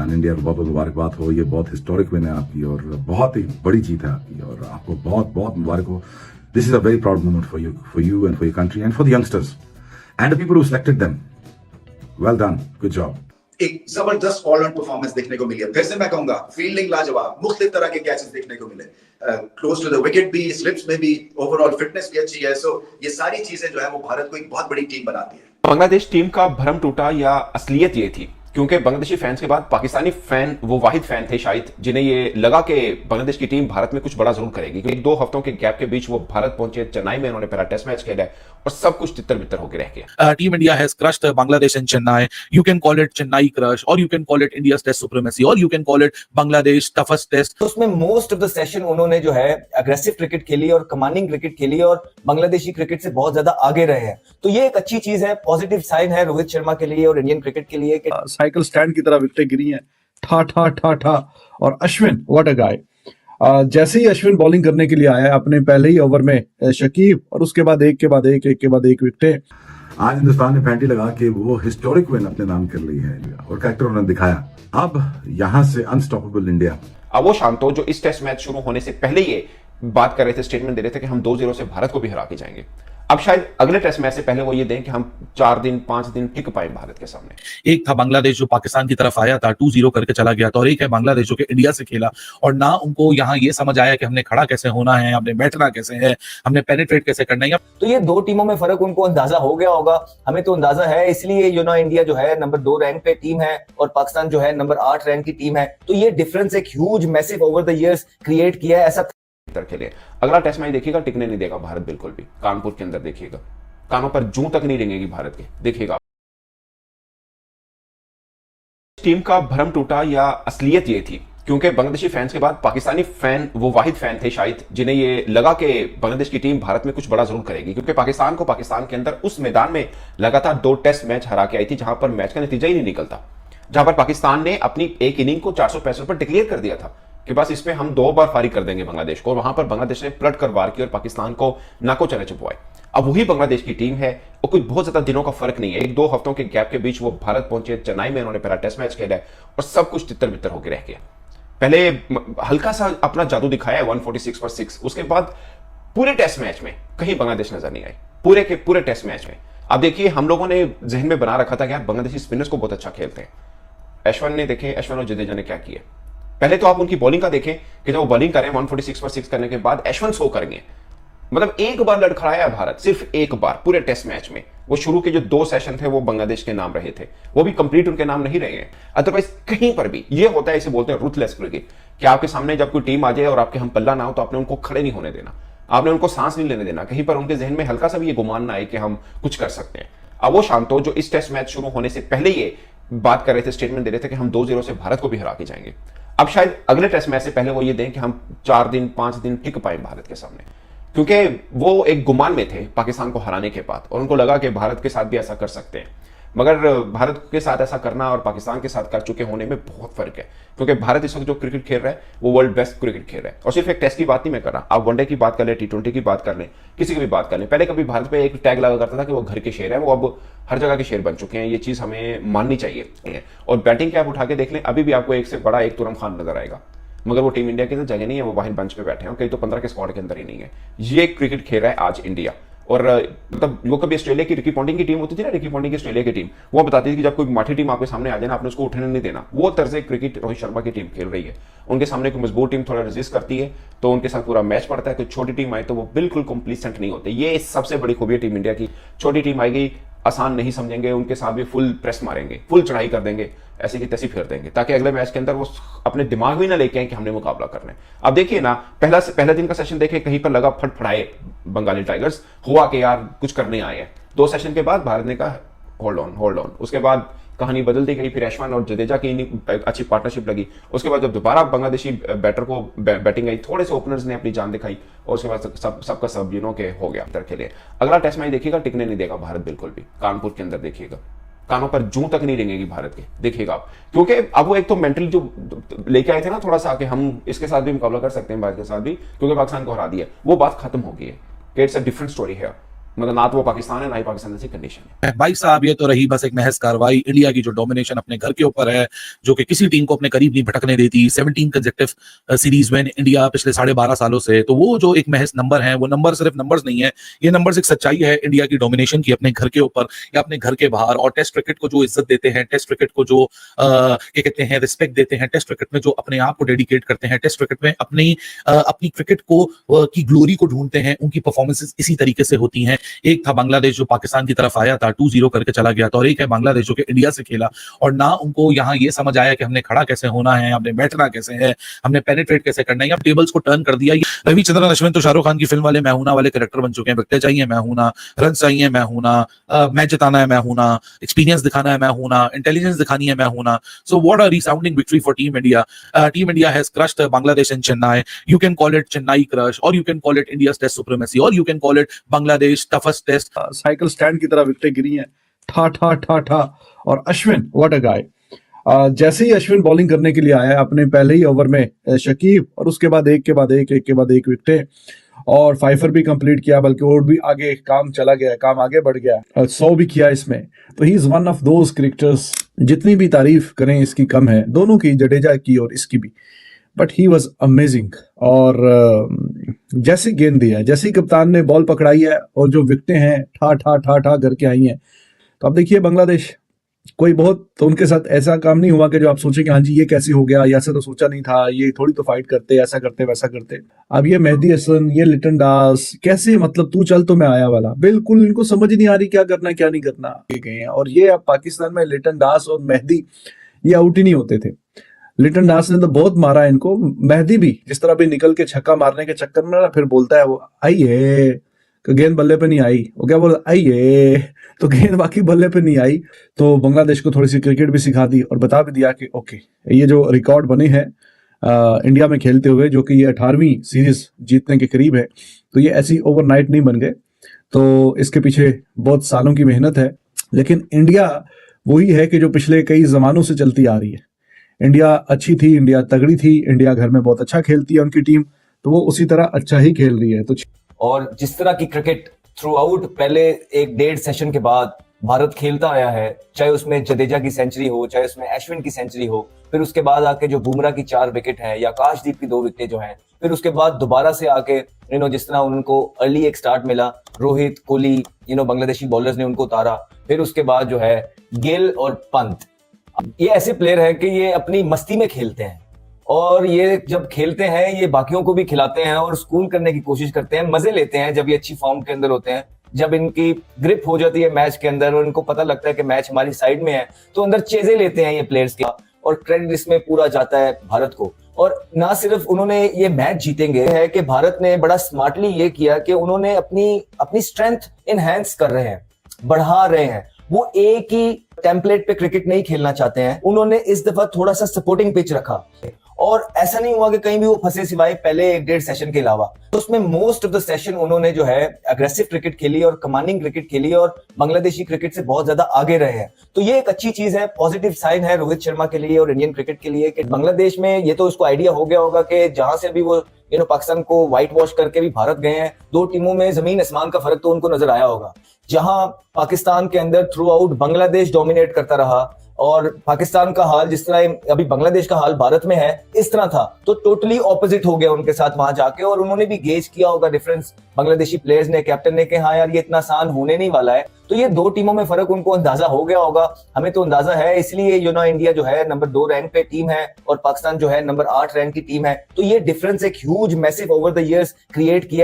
India को बहुत बहुत मुबारकबाद हो। ये बहुत हिस्टोरिक विन है आपकी और बहुत ही बड़ी जीत है आपकी और आपको बहुत बहुत मुबारक हो। This is a very proud moment for you and for your country and for the youngsters and the people who selected them. Well done, good job. एक जबरदस्त ऑलराउंड परफॉर्मेंस देखने को मिली है। फिर से मैं कहूंगा फील्डिंग लाजवाब, मुख्तलिफ तरह के कैचेस देखने को मिले, क्लोज टू द विकेट भी, स्लिप्स में भी, ओवरऑल फिटनेस भी अच्छी है। सो ये सारी चीजें जो है वो भारत को एक बहुत बड़ी टीम बनाती है। बांग्लादेश टीम का भरम टूटा या असलियत ये थी क्योंकि बांग्लादेशी फैंस के बाद पाकिस्तानी फैन वो वाहिद फैन थे शायद जिन्हें ये लगा कि बांग्लादेश की टीम भारत में कुछ बड़ा जरूर करेगी, क्योंकि 2 हफ्तों के गैप के बीच वो भारत पहुंचे। चेन्नई में उन्होंने पहला टेस्ट मैच खेला और सब कुछ तितर बितर होकर रह गया। Team India has crushed Bangladesh and Chennai. You can call it Chennai crush, or you can call it India's test supremacy, or you can call it Bangladesh toughest test. तो उसमें मोस्ट ऑफ द सेशन उन्होंने जो है aggressive cricket खेली और commanding cricket खेली और Bangladeshi cricket से बहुत ज्यादा आगे रहे हैं। तो ये एक अच्छी चीज है, पॉजिटिव साइन है रोहित शर्मा के लिए और इंडियन क्रिकेट के लिए कि साइकिल स्टैंड की तरह विकेटें गिरी हैं, ठा ठा ठा ठा। और अश्विन, व्हाट अ गाय। जैसे ही अश्विन बॉलिंग करने के लिए आया अपने पहले ही ओवर में शकीब और उसके बाद एक के बाद एक विकेटें। आज हिंदुस्तान ने पैंटी लगा के वो हिस्टोरिक विन अपने नाम कर ली है और कैरेक्टर उन्होंने दिखाया। अब यहां से अनस्टॉपेबल इंडिया। अब वो शांतो जो इस टेस्ट मैच शुरू होने से पहले ये बात कर रहे थे, स्टेटमेंट दे रहे थे कि हम 2-0 से भारत को भी हरा के जाएंगे। अब शायद अगले टेस्ट मैच से पहले वो ये दें कि हम 4 दिन 5 दिन टिक पाए भारत के सामने। एक था बांग्लादेश जो पाकिस्तान की तरफ आया था 2-0 करके चला गया था, और एक है बांग्लादेश जो कि इंडिया से खेला और ना उनको यहाँ ये समझ आया कि हमने खड़ा कैसे होना है, हमने बैठना कैसे है, हमने पेनिट्रेट कैसे करना है। तो ये 2 टीमों में फर्क उनको अंदाजा हो गया होगा, हमें तो अंदाजा है। इसलिए इंडिया जो है नंबर 2 रैंक पे टीम है और पाकिस्तान जो है नंबर 8 रैंक की टीम है। तो ये डिफरेंस एक huge massive over the years create किया है। ऐसा के लिए अगला टेस्ट मैच देखिएगा, टिकने नहीं देगा भारत बिल्कुल भी। कानपुर के अंदर देखिएगा, कानों पर जूं तक नहीं रेंगेगी भारत के, देखिएगा। टीम का भरम टूटा या असलियत ये थी क्योंकि बांग्लादेशी फैंस के बाद पाकिस्तानी फैन वो वाहिद फैन थे शायद जिन्हें ये लगा कि बांग्लादेश की टीम भारत में कुछ बड़ा जरूर करेगी, क्योंकि पाकिस्तान को पाकिस्तान के अंदर उस मैदान में लगातार 2 टेस्ट मैच हरा के आई थी जहां पर मैच का नतीजा ही नहीं निकलता, जहां पर पाकिस्तान ने अपनी एक इनिंग को 465 पर डिक्लेयर कर दिया था कि बस इसमें हम 2 बार फारिग कर देंगे बांग्लादेश को। और वहां पर बांग्लादेश ने पलट कर वार की और पाकिस्तान को नाको चने चुपवाए। अब वही बांग्लादेश की टीम है और कुछ बहुत ज्यादा दिनों का फर्क नहीं है। 1-2 हफ्तों के गैप के बीच वो भारत पहुंचे। चेन्नई में उन्होंने पहला टेस्ट मैच खेला और सब कुछ तितर बितर होकर रह गया। पहले हल्का सा अपना जादू दिखाया 146 पर 6, उसके बाद पूरे टेस्ट मैच में कहीं बांग्लादेश नजर नहीं आई, पूरे के पूरे टेस्ट मैच में। अब देखिए, हम लोगों ने जहन में बना रखा था कि बांग्लादेशी स्पिनर्स को बहुत अच्छा खेलते हैं। अश्विन और जडेजा ने क्या किया, पहले तो आप उनकी बॉलिंग का देखें कि जब वो बॉलिंग करें 146 पर 6 करने के बाद अश्विन शो करेंगे। मतलब एक बार लड़खड़ाया भारत, सिर्फ एक बार पूरे टेस्ट मैच में। वो शुरू के जो 2 सेशन थे वो बांग्लादेश के नाम रहे थे, वो भी कंप्लीट उनके नाम नहीं रहे हैं। अदरवाइज कहीं पर भी ये होता है, इसे बोलते हैं रूथलेस क्रिकेट, कि आपके सामने जब कोई टीम आ जाए और आपके हम पल्ला ना हो तो आपने उनको खड़े नहीं होने देना, आपने उनको सांस नहीं लेने देना, कहीं पर उनके जहन में हल्का सा भी ये गुमान ना आए कि हम कुछ कर सकते हैं। अब वो शांतो जो इस टेस्ट मैच शुरू होने से पहले ये बात कर रहे थे, स्टेटमेंट दे रहे थे कि हम 2-0 से भारत को भी हरा के जाएंगे। अब शायद अगले टेस्ट मैच से पहले वो ये दें कि हम 4 दिन 5 दिन टिक पाए भारत के सामने, क्योंकि वो एक गुमान में थे पाकिस्तान को हराने के बाद और उनको लगा कि भारत के साथ भी ऐसा कर सकते हैं। मगर भारत के साथ ऐसा करना और पाकिस्तान के साथ कर चुके होने में बहुत फर्क है, क्योंकि भारत इस वक्त जो क्रिकेट खेल रहा है वो वर्ल्ड बेस्ट क्रिकेट खेल रहा है। और सिर्फ एक टेस्ट की बात नहीं मैं कर रहा, आप वनडे की बात कर लें, T20 की बात कर लें, किसी की भी बात कर लें। पहले कभी भारत पे एक टैग लगा करता था कि वो घर के शेर है, वो अब हर जगह के शेर बन चुके हैं। ये चीज हमें माननी चाहिए। और बैटिंग के आप उठा के देख लें, अभी भी आपको एक से बड़ा एक तुरम खान नजर आएगा, मगर वो टीम इंडिया के अंदर जगह नहीं है, वो बाहर बेंच पे बैठे हैं, कई तो 15 के स्क्वाड के अंदर ही नहीं है। ये क्रिकेट खेल रहा है आज इंडिया। और मतलब वो कभी ऑस्ट्रेलिया की रिकी पॉन्टिंग की टीम होती थी ना, रिकी पॉन्टिंग की ऑस्ट्रेलिया की टीम, वो बताती थी कि जब कोई माठी टीम आपके सामने आ जाए ना, आपने उसको उठने नहीं देना। वो तर्ज क्रिकेट रोहित शर्मा की टीम खेल रही है। उनके सामने कोई मजबूत टीम थोड़ा रेजिस्ट करती है तो उनके साथ पूरा मैच पड़ता है, कोई छोटी टीम आए तो वो बिल्कुल कंप्लीसेंट नहीं होते। ये सबसे बड़ी खूबी है टीम इंडिया की। छोटी टीम आएगी, आसान नहीं समझेंगे, उनके साथ भी फुल प्रेस मारेंगे, फुल चढ़ाई कर देंगे, ऐसी की तैसी फेर देंगे, ताकि अगले मैच के अंदर वो अपने दिमाग में ना लेके आए कि हमने मुकाबला करना है। अब देखिए ना, पहला दिन का सेशन देखे, कहीं पर लगा फटफड़ाए बंगाली टाइगर्स, हुआ कि यार कुछ करने आए हैं। 2 सेशन के बाद भारत ने कहा होल्ड ऑन, उसके बाद कहानी बदलती गई। फिर अश्विन और जडेजा की अच्छी पार्टनरशिप लगी। उसके बाद जब दोबारा बांग्लादेशी बैटर को बैटिंग आई, थोड़े से ओपनर्स ने अपनी जान दिखाई और उसके बाद सबका सब के हो गया के लिए। अगला टेस्ट मैच देखिएगा, टिकने नहीं देगा भारत बिल्कुल भी। कानपुर के अंदर देखिएगा, कानों पर जूं तक नहीं रेंगेगी भारत के, देखिएगा आप। क्योंकि अब वो एक तो मेंटली जो लेके आए थे ना थोड़ा सा कि हम इसके साथ भी मुकाबला कर सकते हैं, भारत के साथ भी, क्योंकि पाकिस्तान को हरा दिया, वो बात खत्म हो गई है। इट्स अ डिफरेंट स्टोरी है। मतलब ना तो वो पाकिस्तान है ना ही पाकिस्तान जैसी कंडीशन है। भाई साहब ये तो रही बस एक महज कार्रवाई, इंडिया की जो डोमिनेशन अपने घर के ऊपर है, जो कि किसी टीम को अपने करीब नहीं भटकने देती। 17 कंसेक्यूटिव सीरीज विन इंडिया पिछले 12.5 सालों से, तो वो जो एक महज नंबर है, वो नंबर सिर्फ नंबर्स नहीं है, ये नंबर्स एक सच्चाई है इंडिया की डोमिनेशन की अपने घर के ऊपर या अपने घर के बाहर। और टेस्ट क्रिकेट को जो इज्जत देते हैं, टेस्ट क्रिकेट को जो क्या कहते हैं रिस्पेक्ट देते हैं, टेस्ट क्रिकेट में जो अपने आप को डेडिकेट करते हैं, टेस्ट क्रिकेट में अपनी क्रिकेट को की ग्लोरी को ढूंढते हैं, उनकी परफॉर्मेंसेस इसी तरीके से होती हैं। एक था बांग्लादेश जो पाकिस्तान की तरफ आया था, 2-0 करके चला गया था, और एक है बांग्लादेश जो कि इंडिया से खेला और ना उनको यहाँ ये समझ आया कि हमने खड़ा कैसे होना है, हमने बैठना कैसे है, हमने पेनिट्रेट कैसे करना है, अब टेबल्स को टर्न कर दिया। रविचंद्रन अश्विन तो शाहरुख खान की फिल्म वाले मैं हूं ना वाले कैरेक्टर बन चुके हैं। विकेटें चाहिए मैं हूं ना, रन चाहिए मैं हूं ना, मैच जिताना है मैं हूं ना, एक्सपीरियंस दिखाना है मैं हूं ना, इंटेलिजेंस दिखानी है मैं हूं ना। So what a resounding victory for team India. Team India has crushed Bangladesh in Chennai. You can call it Chennai crush, और you can call it India's test supremacy, और you can call it Bangladesh toughest test. Cycle stand की तरह विकेटें गिरी हैं, ठा ठा ठा ठा। और अश्विन व्हाट अ गाय। जैसे ही अश्विन बॉलिंग करने के लिए आया अपने पहले ही ओवर में शकीब, और उसके बाद एक के बाद एक विकेटें, और फाइफर भी कंप्लीट किया, बल्कि और भी आगे काम चला गया, काम आगे बढ़ गया, 100 भी किया इसमें। तो he is one of those cricketers, जितनी भी तारीफ करें इसकी कम है, दोनों की, जडेजा की और इसकी भी, बट ही वॉज अमेजिंग। और जैसे गेंद दिया, जैसे ही कप्तान ने बॉल पकड़ाई है और जो विकेटें हैं ठा ठा ठा ठा करके आई हैं, तो अब देखिए बांग्लादेश कोई बहुत तो उनके साथ ऐसा काम नहीं हुआ कि जो आप सोचे कि हाँ जी ये कैसे हो गया, ऐसा तो सोचा नहीं था, ये थोड़ी तो फाइट करते, ऐसा करते वैसा करते। अब ये मेहदी हसन, ये लिटन दास, कैसे मतलब तू चल तो मैं आया वाला, बिल्कुल इनको समझ नहीं आ रही क्या करना क्या नहीं करना गए हैं। और ये अब पाकिस्तान में लिटन दास और मेहदी ये आउट ही नहीं होते थे। लिटन दास ने तो बहुत मारा इनको, मेहदी भी जिस तरह भी निकल के छक्का मारने के चक्कर में ना फिर बोलता है वो आइए, तो गेंद बल्ले पे नहीं आई, वो क्या बोल आइए, तो गेंद बाकी बल्ले पे नहीं आई। तो बांग्लादेश को थोड़ी सी क्रिकेट भी सिखा दी और बता भी दिया कि ओके ये जो रिकॉर्ड बने हैं इंडिया में खेलते हुए, जो कि ये 18वीं सीरीज जीतने के करीब है, तो ये ऐसी ओवरनाइट नहीं बन गए, तो इसके पीछे बहुत सालों की मेहनत है। लेकिन इंडिया वही है कि जो पिछले कई जमानों से चलती आ रही है। इंडिया अच्छी थी, इंडिया तगड़ी थी, इंडिया घर में बहुत अच्छा खेलती है उनकी टीम, तो वो उसी तरह अच्छा ही खेल रही है। तो और जिस तरह की क्रिकेट थ्रू आउट पहले 1-1.5 सेशन के बाद भारत खेलता आया है, चाहे उसमें जडेजा की सेंचुरी हो, चाहे उसमें अश्विन की सेंचुरी हो, फिर उसके बाद आके जो बुमराह की 4 विकेट हैं या आकाशदीप की 2 विकेट जो हैं, फिर उसके बाद दोबारा से आके जिस तरह उनको अर्ली एक स्टार्ट मिला, रोहित, कोहली, बांग्लादेशी बॉलर्स ने उनको उतारा, फिर उसके बाद जो है गिल और पंत, ये ऐसे प्लेयर हैं कि ये अपनी मस्ती में खेलते हैं, और ये जब खेलते हैं ये बाकियों को भी खिलाते हैं और स्कूल करने की कोशिश करते हैं, मजे लेते हैं जब ये अच्छी फॉर्म के अंदर होते हैं। जब इनकी ग्रिप हो जाती है मैच के अंदर और इनको पता लगता है कि मैच हमारी साइड में है, तो अंदर चेजे लेते हैं ये प्लेयर्स के, और क्रेडिट इसमें पूरा जाता है भारत को। और ना सिर्फ उन्होंने ये मैच जीतेंगे, है कि भारत ने बड़ा स्मार्टली ये किया कि उन्होंने अपनी स्ट्रेंथ इनहैंस कर रहे हैं, बढ़ा रहे हैं। वो एक ही टेम्पलेट पे क्रिकेट नहीं खेलना चाहते हैं, उन्होंने इस दफा थोड़ा सा सपोर्टिंग पिच रखा, और ऐसा नहीं हुआ कि कहीं भी वो फंसे सिवाय पहले 1-1.5 सेशन के अलावा। तो उसमें मोस्ट ऑफ द सेशन उन्होंने जो है अग्रेसिव क्रिकेट खेली और कमांडिंग क्रिकेट खेली, और बांग्लादेशी क्रिकेट से बहुत ज्यादा आगे रहे हैं। तो ये एक अच्छी चीज है, पॉजिटिव साइन है रोहित शर्मा के लिए और इंडियन क्रिकेट के लिए कि बांग्लादेश में ये तो उसको आइडिया हो गया होगा कि जहां से भी वो पाकिस्तान को व्हाइट वॉश करके भी भारत गए हैं, 2 टीमों में जमीन आसमान का फर्क तो उनको नजर आया होगा। जहां पाकिस्तान के अंदर थ्रू आउट बांग्लादेश डोमिनेट करता रहा, और पाकिस्तान का हाल जिस तरह अभी बांग्लादेश का हाल भारत में है इस तरह था, तो टोटली ऑपोजिट हो गया उनके साथ वहां जाके, और उन्होंने भी गेज किया होगा डिफरेंस, बांग्लादेशी प्लेयर्स ने, कैप्टन ने, कि हाँ यार ये इतना आसान होने नहीं वाला है। तो ये 2 टीमों में फर्क उनको अंदाजा हो गया होगा, हमें तो अंदाजा है, इसलिए इंडिया जो है नंबर 2 रैंक पे टीम है और पाकिस्तान जो है नंबर 8 रैंक की टीम है। तो ये डिफरेंस एक huge massive over the years create किया।